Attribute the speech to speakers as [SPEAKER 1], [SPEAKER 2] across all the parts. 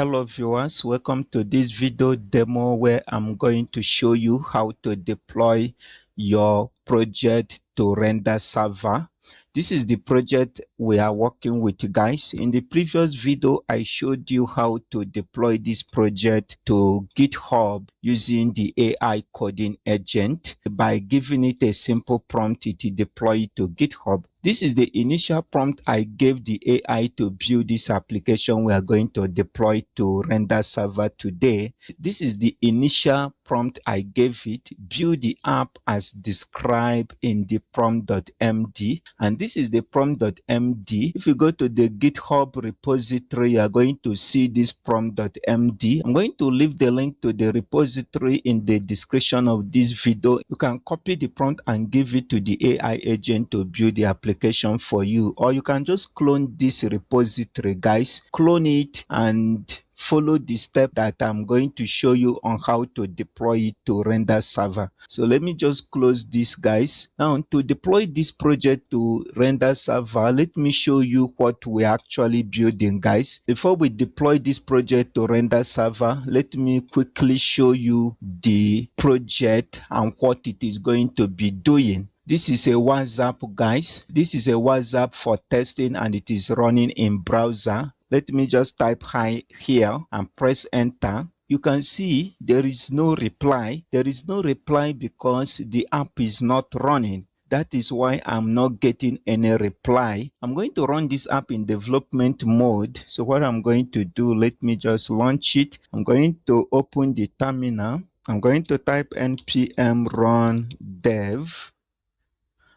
[SPEAKER 1] Hello viewers, welcome to this video demo where I'm going to show you how to deploy your project to render server. This is the project we are working with, guys. In the previous video, I showed you how to deploy this project to GitHub using the AI coding agent. By giving it a simple prompt, it will deploy it to GitHub. This is the initial prompt I gave the AI to build this application we are going to deploy to render server today. This is the initial prompt I gave it. Build the app as described in the prompt.md, and this is the prompt.md. If you go to the GitHub repository, you are going to see this prompt.md. I'm going to leave the link to the repository in the description of this video. You can copy the prompt and give it to the AI agent to build the application for you, or you can just clone this repository, guys. Clone it and follow the step that I'm going to show you on how to deploy it to render server. So let me just close this, guys. Now to deploy this project to render server, let me show you what we're actually building, guys. Before we deploy this project to render server, let me quickly show you the project and what it is going to be doing. This is a WhatsApp, guys. This is a WhatsApp for testing and it is running in browser. Let me just type hi here and press enter. You can see there is no reply. There is no reply because the app is not running. That is why I'm not getting any reply. I'm going to run this app in development mode. So what I'm going to do, let me just launch it. I'm going to open the terminal. I'm going to type npm run dev.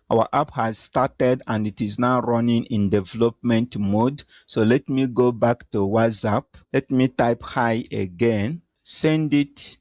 [SPEAKER 1] Our app has started and it is now running in development mode. So let me go back to WhatsApp. Let me type hi again. Send it.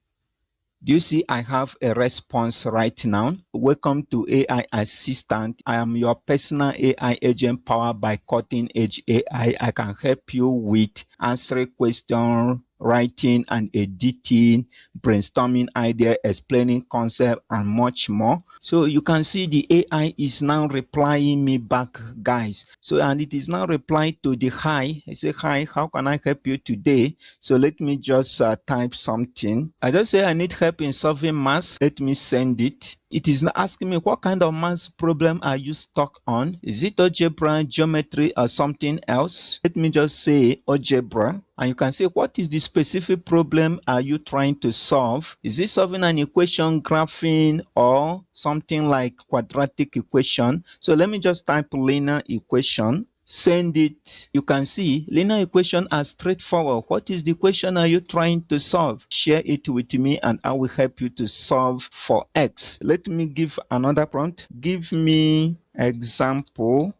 [SPEAKER 1] Do you see I have a response right now? Welcome to AI Assistant. I am your personal AI agent powered by cutting edge AI. I can help you with answering questions, writing and editing, brainstorming idea, explaining concept and much more. So you can see the AI is now replying me back, guys. So and it is now replying to the hi. I say, hi, how can I help you today? So let me just type something. I just say I need help in solving math. Let me send it. It is not asking me what kind of math problem are you stuck on. Is it algebra, geometry, or something else? Let me just say algebra. And you can say what is the specific problem are you trying to solve? Is it solving an equation, graphing, or something like quadratic equation? So let me just type linear equation. Send it. You can see linear equation are straightforward. What is the question are you trying to solve? Share it with me and I will help you to solve for X. Let me give another prompt. Give me example.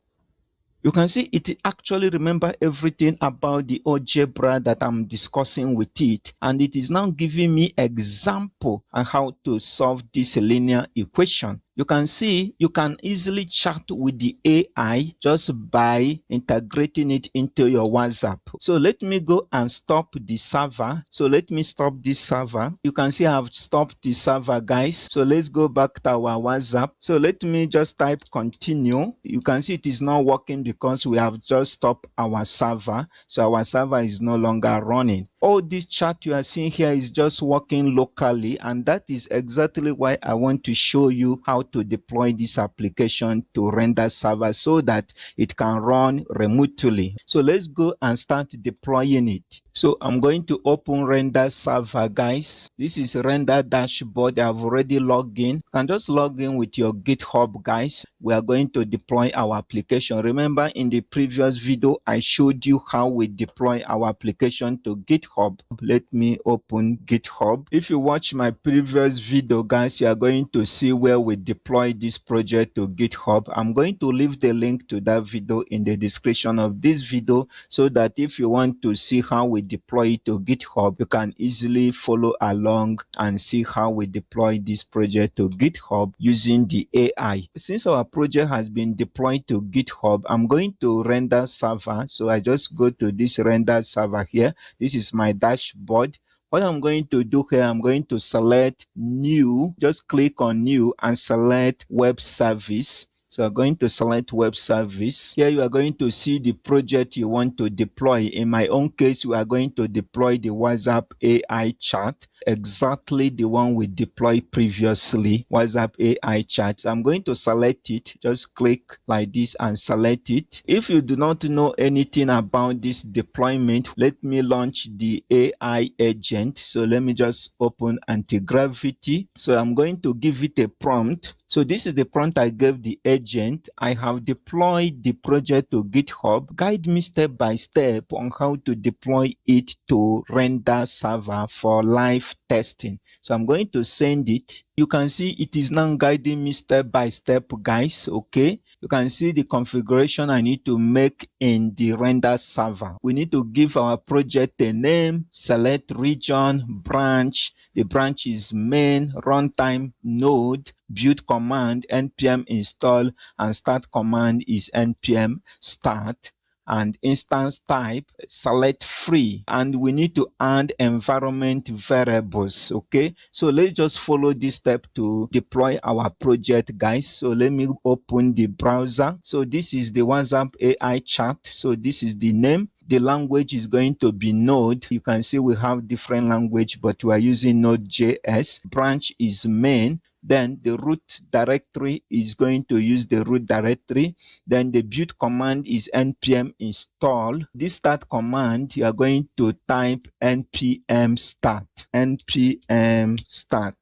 [SPEAKER 1] You can see it actually remember everything about the algebra that I'm discussing with it, and it is now giving me example on how to solve this linear equation. You can see you can easily chat with the AI just by integrating it into your WhatsApp. So let me go and stop the server. So let me stop this server. You can see I've stopped the server, guys. So let's go back to our WhatsApp. So let me just type continue. You can see it is not working because we have just stopped our server. So our server is no longer running. All this chat you are seeing here is just working locally, and that is exactly why I want to show you how to deploy this application to render server so that it can run remotely. So let's go and start deploying it. So I'm going to open render server, guys. This is render dashboard. I've already logged in. You can just log in with your GitHub, guys. We are going to deploy our application. Remember in the previous video, I showed you how we deploy our application to GitHub. Let me open GitHub. If you watch my previous video, guys, you are going to see where we deploy this project to GitHub. I'm going to leave the link to that video in the description of this video so that if you want to see how we deploy it to GitHub, you can easily follow along and see how we deploy this project to GitHub using the AI. Since our project has been deployed to GitHub, I'm going to render server. So I just go to this render server here. This is my dashboard. What I'm going to do here, I'm going to select new, just click on new and select web service. So I'm going to select web service. Here you are going to see the project you want to deploy. In my own case, we are going to deploy the WhatsApp AI chat, exactly the one we deployed previously, WhatsApp AI chat. So I'm going to select it. Just click like this and select it. If you do not know anything about this deployment, let me launch the AI agent. So let me just open anti-gravity. So I'm going to give it a prompt. So this is the prompt I gave the agent. I have deployed the project to GitHub. Guide me step by step on how to deploy it to render server for live testing. So I'm going to send it. You can see it is now guiding me step by step, guys. Okay. You can see the configuration I need to make in the render server. We need to give our project a name, select region, branch. The branch is main, runtime, node, build command, npm install, and start command is npm start. And instance type, select free, and we need to add environment variables. Okay, so let's just follow this step to deploy our project, guys. So let me open the browser. So this is the WhatsApp AI chat. So this is the name. The language is going to be Node. You can see we have different language, but we are using Node.js. Branch is main. Then the root directory is going to use the root directory. Then the build command is npm install. This start command, you are going to type npm start, npm start,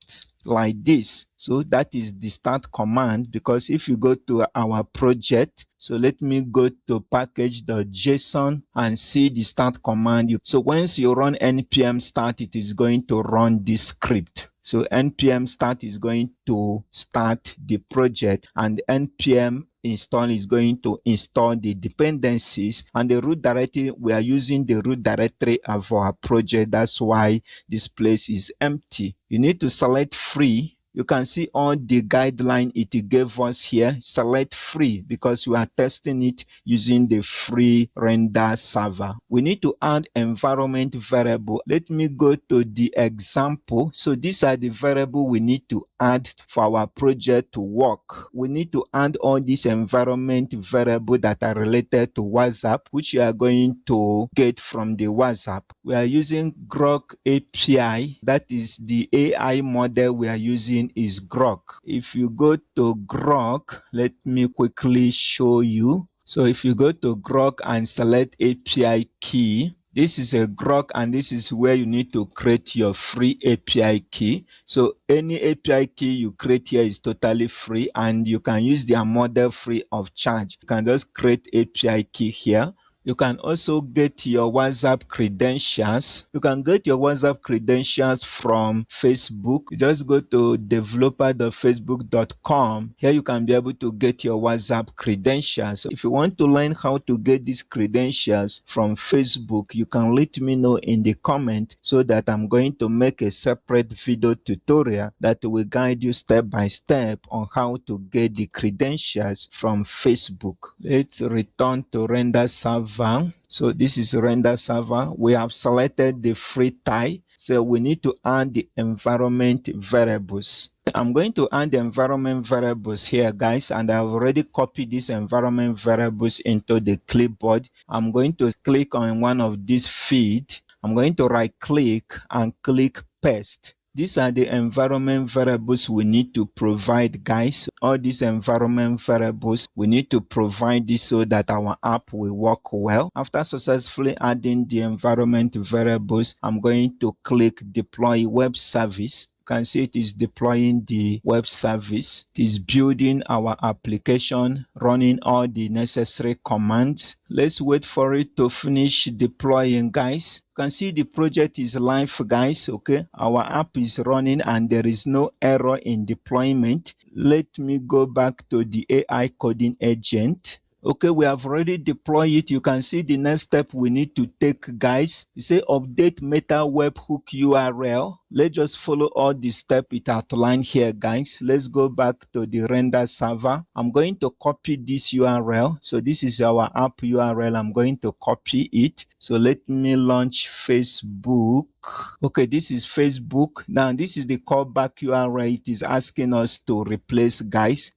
[SPEAKER 1] like this. So that is the start command, because if you go to our project, so let me go to package.json and see the start command. So once you run npm start, it is going to run this script. So npm start is going to start the project, and npm install is going to install the dependencies, and the root directory, we are using the root directory of our project. That's why this place is empty. You need to select free. You can see all the guideline it gave us here. Select free because we are testing it using the free render server. We need to add environment variable. Let me go to the example. So these are the variable we need to add for our project to work. We need to add all these environment variable that are related to WhatsApp, which you are going to get from the WhatsApp. We are using Grok API. That is the AI model we are using is Grok. If you go to Grok, let me quickly show you. So if you go to Grok and select API key, this is a Grok, and this is where you need to create your free API key. So any API key you create here is totally free, and you can use their model free of charge. You can just create API key here. You can also get your WhatsApp credentials. You can get your WhatsApp credentials from Facebook. You just go to developer.facebook.com. Here you can be able to get your WhatsApp credentials. So if you want to learn how to get these credentials from Facebook, you can let me know in the comment so that I'm going to make a separate video tutorial that will guide you step by step on how to get the credentials from Facebook. Let's return to render server. So this is render server. We have selected the free type. So we need to add the environment variables. I'm going to add the environment variables here, guys, and I've already copied these environment variables into the clipboard. I'm going to click on one of these feeds. I'm going to right click and click paste. These are the environment variables we need to provide, guys. All these environment variables, we need to provide this so that our app will work well. After successfully adding the environment variables, I'm going to click deploy web service. You can see it is deploying the web service. It is building our application, running all the necessary commands. Let's wait for it to finish deploying, guys. You can see the project is live, guys. Okay, our app is running and there is no error in deployment. Let me go back to the AI coding agent. Okay, we have already deployed it. You can see the next step we need to take, guys. You say update meta webhook URL. Let's just follow all the steps it outlined here, guys. Let's go back to the render server. I'm going to copy this URL. So this is our app URL. I'm going to copy it. So let me launch Facebook. Okay, this is Facebook. Now this is the callback URL it is asking us to replace, guys.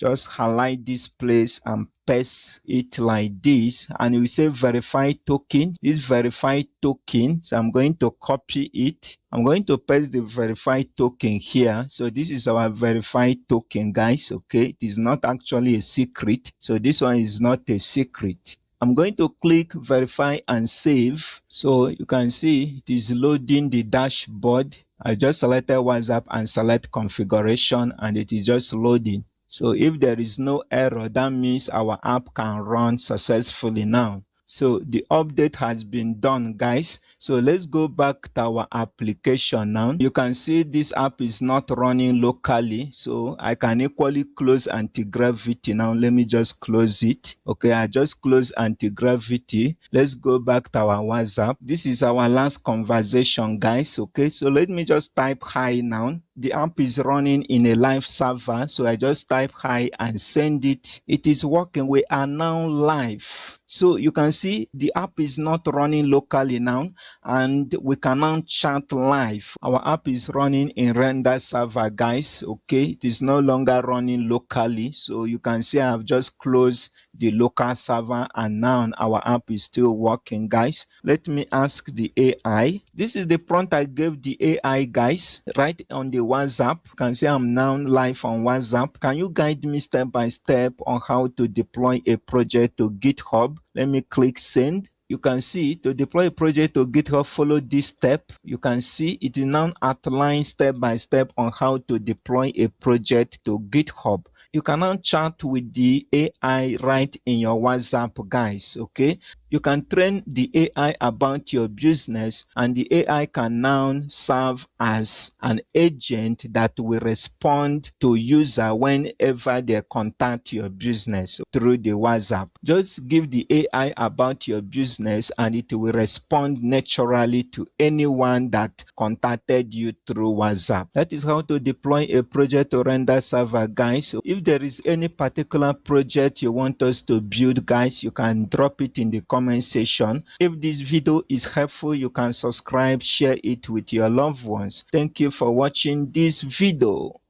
[SPEAKER 1] just highlight this place and paste it like this, and we say verify token. This verify token, so I'm going to copy it. I'm going to paste the verify token here. So this is our verify token, guys. Okay, it is not actually a secret, so this one is not a secret. I'm going to click verify and save. So you can see it is loading the dashboard. I just selected WhatsApp and select configuration, and it is just loading. So if there is no error, that means our app can run successfully now. So the update has been done, guys. So let's go back to our application now. You can see this app is not running locally, so I can equally close anti-gravity. Now let me just close it. Okay, I just close anti-gravity. Let's go back to our WhatsApp. This is our last conversation, guys. Okay, so let me just type hi now. The app is running in a live server, so I just type hi and send it. It is working. We are now live. So you can see the app is not running locally now, and we can now chat live. Our app is running in render server, guys. Okay, it is no longer running locally. So you can see I've just closed the local server, and now our app is still working, guys. Let me ask the AI. This is the prompt I gave the AI, guys, right on the WhatsApp. You can see I'm now live on WhatsApp. Can you guide me step by step on how to deploy a project to GitHub? Let me click send. You can see to deploy a project to GitHub, follow this step. You can see it is now outlined step by step on how to deploy a project to GitHub. You can now chat with the AI right in your WhatsApp, guys. Okay, you can train the AI about your business, and the AI can now serve as an agent that will respond to user whenever they contact your business through the WhatsApp. Just give the AI about your business, and it will respond naturally to anyone that contacted you through WhatsApp. That is how to deploy a project to render server, guys. So if there is any particular project you want us to build, guys, you can drop it in the comment section. If this video is helpful, you can subscribe, share it with your loved ones. Thank you for watching this video.